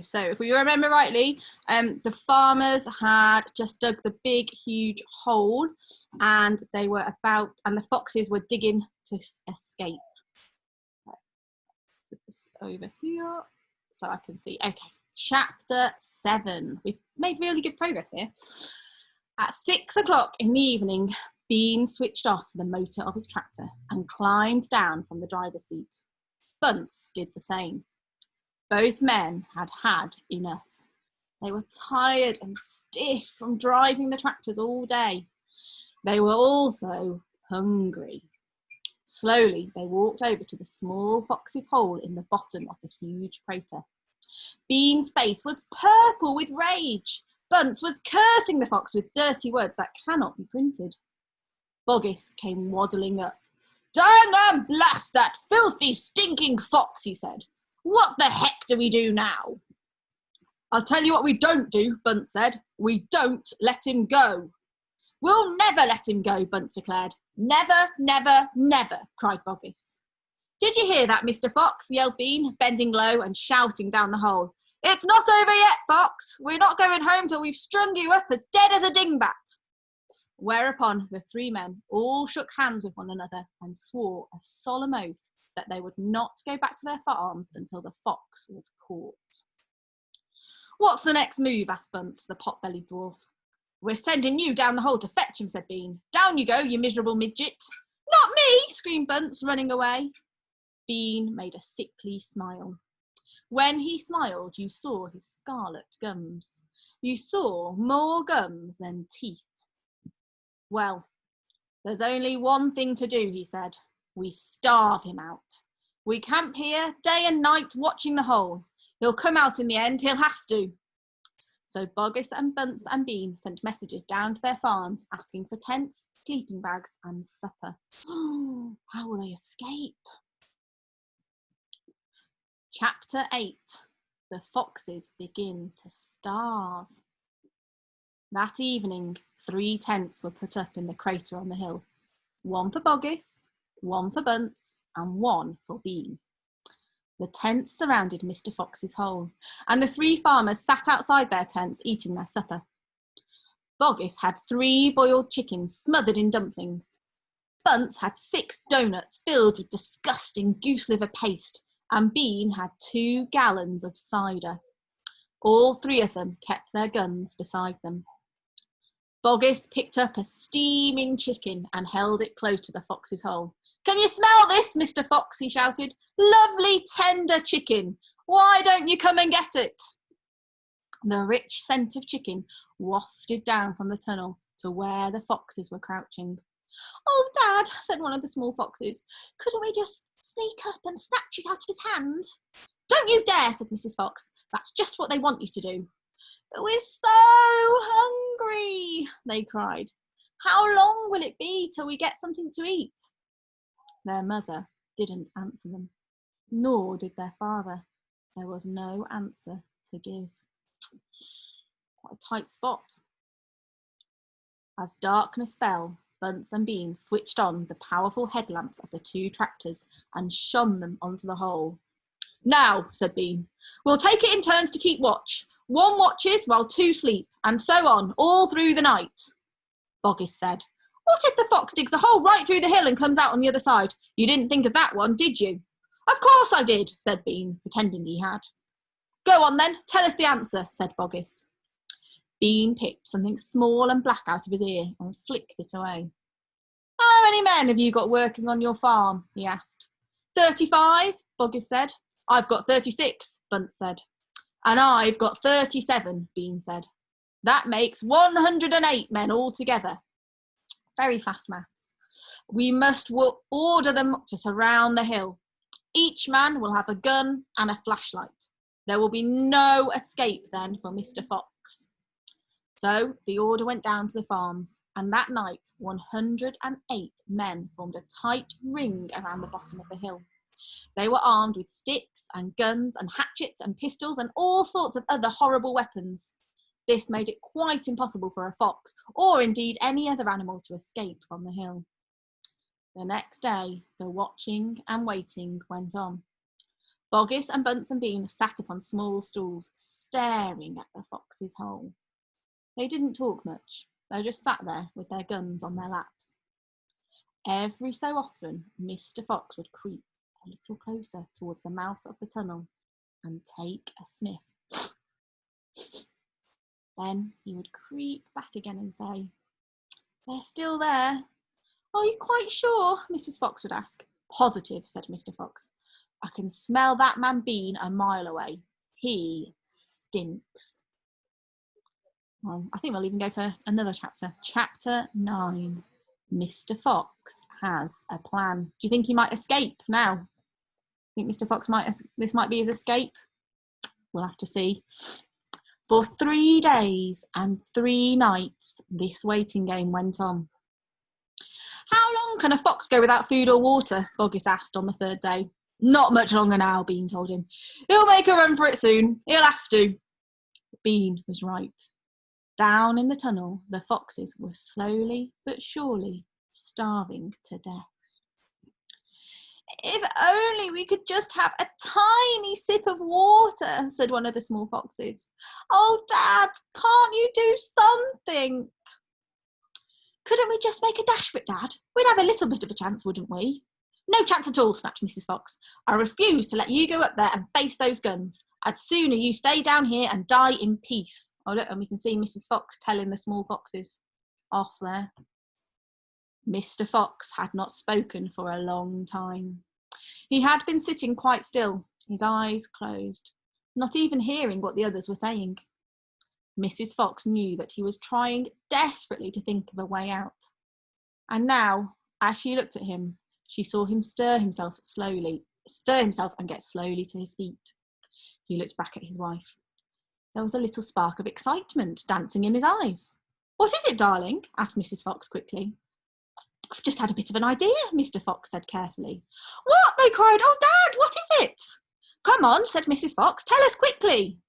so if we remember rightly, the farmers had just dug the big, huge hole, and the foxes were digging to escape. Put this over here so I can see. Okay, chapter 7. We've made really good progress here. At 6 o'clock in the evening, Bean switched off the motor of his tractor and climbed down from the driver's seat. Bunce did the same. Both men had had enough. They were tired and stiff from driving the tractors all day. They were also hungry. Slowly, they walked over to the small fox's hole in the bottom of the huge crater. Bean's face was purple with rage. Bunce was cursing the fox with dirty words that cannot be printed. Boggis came waddling up. "Dang and blast that filthy, stinking fox," he said. "What the heck do we do now?" "I'll tell you what we don't do," Bunce said. "We don't let him go." "We'll never let him go," Bunce declared. "Never, never, never," cried Boggis. "Did you hear that, Mr. Fox?" yelled Bean, bending low and shouting down the hole. "It's not over yet, Fox. We're not going home till we've strung you up as dead as a dingbat." Whereupon the three men all shook hands with one another and swore a solemn oath that they would not go back to their farms until the fox was caught. "What's the next move?" asked Bunce, the pot-bellied dwarf. "We're sending you down the hole to fetch him," said Bean. "Down you go, you miserable midget." "Not me," screamed Bunce, running away. Bean made a sickly smile. When he smiled, you saw his scarlet gums. You saw more gums than teeth. "Well, there's only one thing to do," he said. "We starve him out. We camp here day and night watching the hole. He'll come out in the end, he'll have to." So Boggis and Bunce and Bean sent messages down to their farms asking for tents, sleeping bags and supper. How will they escape? Chapter 8. The foxes begin to starve. That evening, 3 tents were put up in the crater on the hill. 1 for Boggis, 1 for Bunce, and 1 for Bean. The tents surrounded Mr. Fox's hole, and the 3 farmers sat outside their tents eating their supper. Boggis had 3 boiled chickens smothered in dumplings. Bunce had 6 doughnuts filled with disgusting goose liver paste, and Bean had 2 gallons of cider. All 3 of them kept their guns beside them. Boggis picked up a steaming chicken and held it close to the fox's hole. "Can you smell this, Mr. Fox?" he shouted. "Lovely tender chicken. Why don't you come and get it?" The rich scent of chicken wafted down from the tunnel to where the foxes were crouching. "Oh, Dad," said one of the small foxes, "couldn't we just sneak up and snatch it out of his hand?" "Don't you dare," said Mrs. Fox. "That's just what they want you to do." "But we're so hungry," they cried. "How long will it be till we get something to eat?" Their mother didn't answer them, nor did their father. There was no answer to give. What a tight spot. As darkness fell, Bunce and Bean switched on the powerful headlamps of the 2 tractors and shone them onto the hole. "Now," said Bean, "we'll take it in turns to keep watch. 1 watches while 2 sleep, and so on, all through the night." Boggis said, "What if the fox digs a hole right through the hill and comes out on the other side? You didn't think of that one, did you?" "Of course I did," said Bean, pretending he had. "Go on then, tell us the answer," said Boggis. Bean picked something small and black out of his ear and flicked it away. "How many men have you got working on your farm?" he asked. 35, Boggis said. "I've got 36, Bunce said. "And I've got 37, Bean said. "That makes 108 men altogether." Very fast maths. "We must order them to surround the hill. Each man will have a gun and a flashlight. There will be no escape then for Mr. Fox." So the order went down to the farms, and that night 108 men formed a tight ring around the bottom of the hill. They were armed with sticks and guns and hatchets and pistols and all sorts of other horrible weapons. This made it quite impossible for a fox, or indeed any other animal, to escape from the hill. The next day, the watching and waiting went on. Boggis and Bunce and Bean sat upon small stools, staring at the fox's hole. They didn't talk much. They just sat there with their guns on their laps. Every so often, Mr. Fox would creep a little closer towards the mouth of the tunnel and take a sniff. Then he would creep back again and say, "They're still there." "Are you quite sure?" Mrs. Fox would ask. "Positive," said Mr. Fox. "I can smell that man Bean a mile away. He stinks." Well, I think we'll even go for another chapter. Chapter 9. Mr. Fox has a plan. Do you think he might escape now? Think Mr. Fox this might be his escape? We'll have to see. For 3 days and 3 nights, this waiting game went on. "How long can a fox go without food or water?" Boggis asked on the 3rd day. "Not much longer now," Bean told him. "He'll make a run for it soon. He'll have to." Bean was right. Down in the tunnel, the foxes were slowly but surely starving to death. "If only we could just have a tiny sip of water," said one of the small foxes. "Oh, Dad, can't you do something?" "Couldn't we just make a dash for it, Dad? We'd have a little bit of a chance, wouldn't we?" "No chance at all," snapped Mrs. Fox. "I refuse to let you go up there and face those guns. I'd sooner you stay down here and die in peace." Oh, look, and we can see Mrs. Fox telling the small foxes off there. Mr. Fox had not spoken for a long time. He had been sitting quite still, his eyes closed, not even hearing what the others were saying. Mrs. Fox knew that he was trying desperately to think of a way out. And now, as she looked at him, she saw him stir himself and get slowly to his feet. He looked back at his wife. There was a little spark of excitement dancing in his eyes. "What is it, darling?" asked Mrs. Fox quickly. "I've just had a bit of an idea," Mr. Fox said carefully. "What?" they cried. "Oh, Dad, what is it?" "Come on," said Mrs. Fox. "Tell us quickly."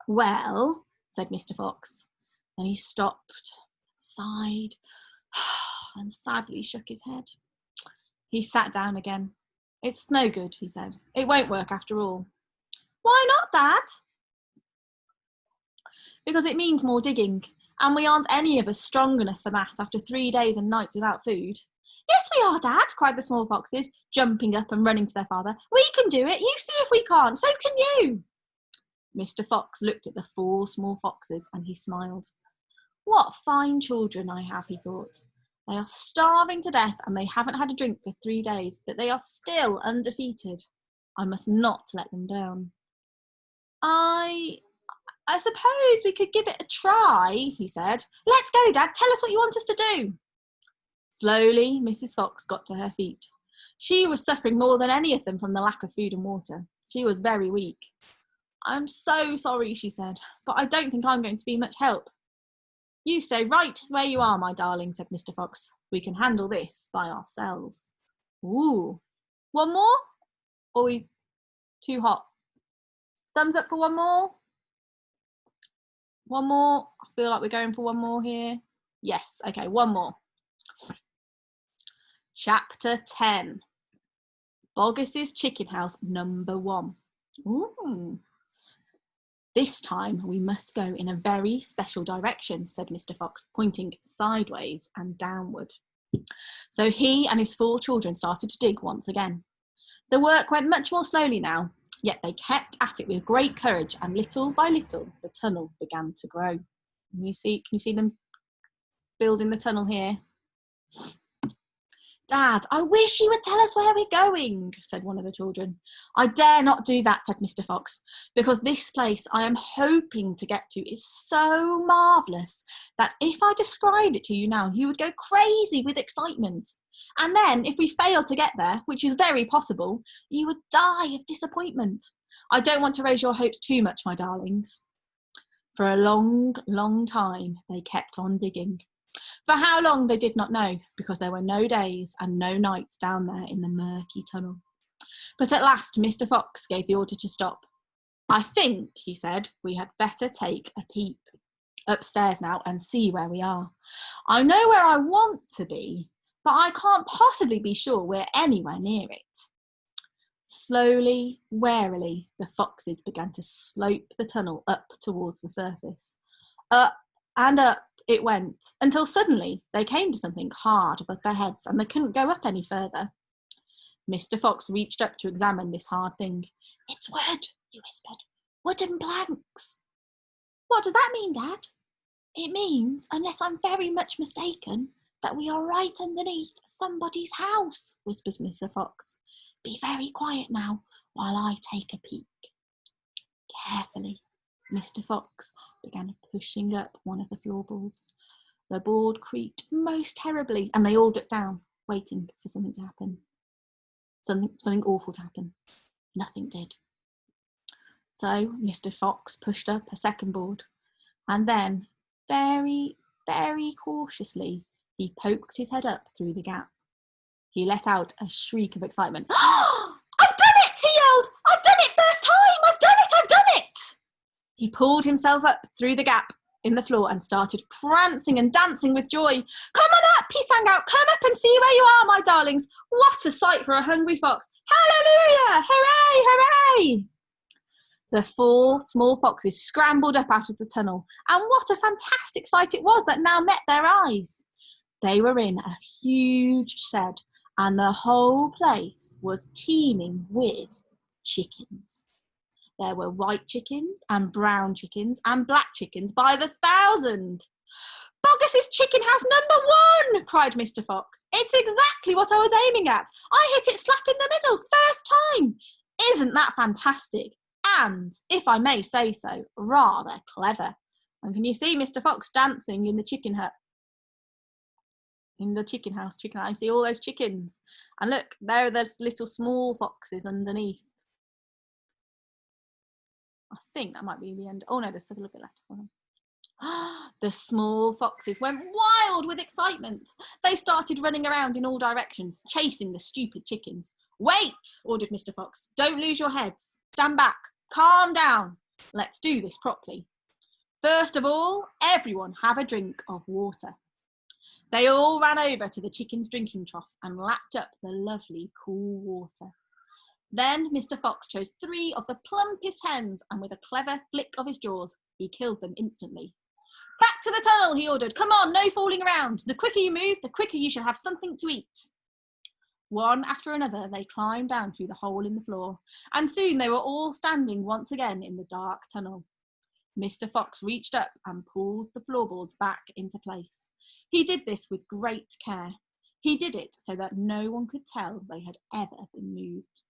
"Well," said Mr. Fox. Then he stopped, sighed, and sadly shook his head. He sat down again. "It's no good," he said. "It won't work after all." "Why not, Dad?" "Because it means more digging, and we aren't any of us strong enough for that after 3 days and nights without food." "Yes, we are, Dad," cried the small foxes, jumping up and running to their father. "We can do it. You see if we can't. So can you." Mr. Fox looked at the 4 small foxes and he smiled. "What fine children I have," he thought. "They are starving to death and they haven't had a drink for 3 days, but they are still undefeated. I must not let them down." I suppose we could give it a try," he said. "Let's go, Dad. Tell us what you want us to do." Slowly, Mrs. Fox got to her feet. She was suffering more than any of them from the lack of food and water. She was very weak. "I'm so sorry," she said, "but I don't think I'm going to be much help." "You stay right where you are, my darling," said Mr. Fox. "We can handle this by ourselves." "Ooh. One more? Or are we too hot? Thumbs up for one more? One more? I feel like we're going for one more here. Yes, okay, one more. Chapter 10. Boggis's Chicken House number 1. Ooh. "This time we must go in a very special direction," said Mr. Fox, pointing sideways and downward. So he and his 4 children started to dig once again. The work went much more slowly now, yet they kept at it with great courage, and little by little the tunnel began to grow. Can you see them building the tunnel here? "Dad, I wish you would tell us where we're going," said one of the children. "I dare not do that," said Mr. Fox, "because this place I am hoping to get to is so marvellous that if I described it to you now, you would go crazy with excitement. And then if we fail to get there, which is very possible, you would die of disappointment. I don't want to raise your hopes too much, my darlings." For a long, long time, they kept on digging. For how long they did not know, because there were no days and no nights down there in the murky tunnel. But at last Mr. Fox gave the order to stop. "I think," he said, "we had better take a peep upstairs now and see where we are. I know where I want to be, but I can't possibly be sure we're anywhere near it." Slowly, warily, the foxes began to slope the tunnel up towards the surface. Up and up it went, until suddenly they came to something hard above their heads and they couldn't go up any further. Mr. Fox reached up to examine this hard thing. "It's wood," he whispered. "Wooden planks." "What does that mean, Dad?" "It means, unless I'm very much mistaken, that we are right underneath somebody's house," whispers Mr. Fox. "Be very quiet now while I take a peek." Carefully, Mr. Fox began pushing up one of the floorboards. The board creaked most terribly, and they all ducked down, waiting for something to happen. Something awful to happen. Nothing did. So Mr. Fox pushed up a second board, and then, very, very cautiously, he poked his head up through the gap. He let out a shriek of excitement. "Oh, I've done it!" he yelled. "I've done it first time! I've done it! I've done it!" He pulled himself up through the gap in the floor and started prancing and dancing with joy. "Come on up," he sang out. "Come up and see where you are, my darlings. What a sight for a hungry fox. Hallelujah! Hooray! Hooray!" The 4 small foxes scrambled up out of the tunnel, and what a fantastic sight it was that now met their eyes. They were in a huge shed, and the whole place was teeming with chickens. There were white chickens and brown chickens and black chickens by the 1,000. "Bogus's chicken house #1, cried Mr. Fox. "It's exactly what I was aiming at. I hit it slap in the middle, first time. Isn't that fantastic? And, if I may say so, rather clever." And can you see Mr. Fox dancing in the chicken hut? In the chicken house, you see all those chickens. And look, there are those little small foxes underneath. I think that might be the end. Oh no, there's a little bit left. The small foxes went wild with excitement. They started running around in all directions, chasing the stupid chickens. "Wait," ordered Mr. Fox. "Don't lose your heads. Stand back. Calm down. Let's do this properly. First of all, everyone have a drink of water." They all ran over to the chicken's drinking trough and lapped up the lovely cool water. Then Mr. Fox chose 3 of the plumpest hens, and with a clever flick of his jaws, he killed them instantly. "Back to the tunnel," he ordered. "Come on, no fooling around. The quicker you move, the quicker you shall have something to eat." One after another, they climbed down through the hole in the floor, and soon they were all standing once again in the dark tunnel. Mr. Fox reached up and pulled the floorboards back into place. He did this with great care. He did it so that no one could tell they had ever been moved.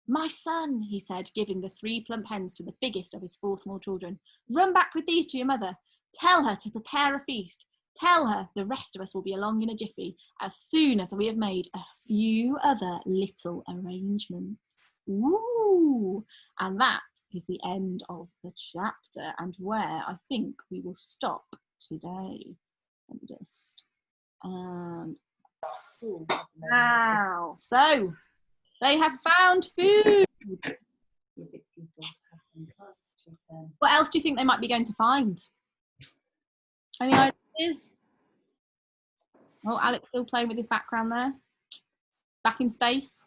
"My son," he said, giving the 3 plump hens to the biggest of his 4 small children, "run back with these to your mother. Tell her to prepare a feast. Tell her the rest of us will be along in a jiffy as soon as we have made a few other little arrangements." Woo! And that is the end of the chapter, and where I think we will stop today. Let me just wow. So they have found food. What else do you think they might be going to find? Any ideas? Oh, Alex still playing with his background there. Back in space.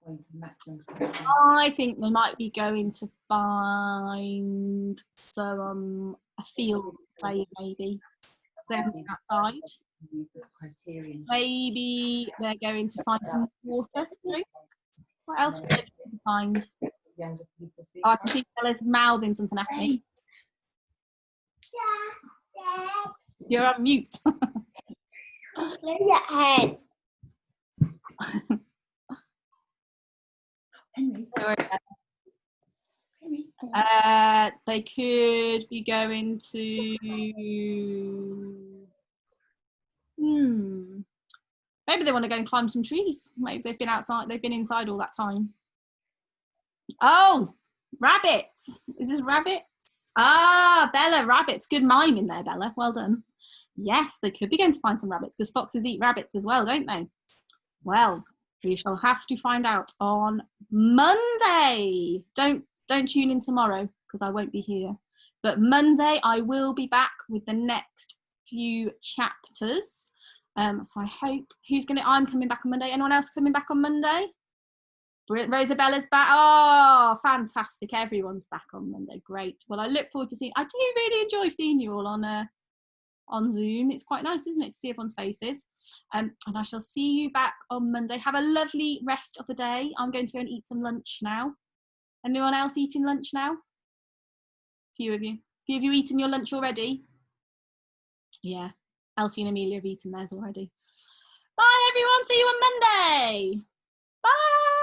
I think they might be going to find some a field to play in, maybe. They haven't been outside. Maybe they're going to find some water to drink. What else are they going to find? Oh, I can see Bella's mouthing something at me. You're on mute. Lay your head. They could be going to maybe they want to go and climb some trees. Maybe they've been outside, they've been inside all that time. Oh, rabbits. Is this rabbits? Ah, Bella, rabbits. Good mime in there, Bella. Well done. Yes, they could be going to find some rabbits because foxes eat rabbits as well, don't they? Well, we shall have to find out on Monday. Don't tune in tomorrow because I won't be here. But Monday I will be back with the next few chapters. So I hope I'm coming back on Monday. Anyone else coming back on Monday? Rosabella's back. Oh, fantastic. Everyone's back on Monday. Great. Well, I look forward to seeing, I do really enjoy seeing you all on Zoom. It's quite nice, isn't it, to see everyone's faces. And I shall see you back on Monday. Have a lovely rest of the day. I'm going to go and eat some lunch now. Anyone else eating lunch now? A few of you. A few of you eaten your lunch already? Yeah. Elsie and Amelia have eaten theirs already. Bye, everyone. See you on Monday. Bye.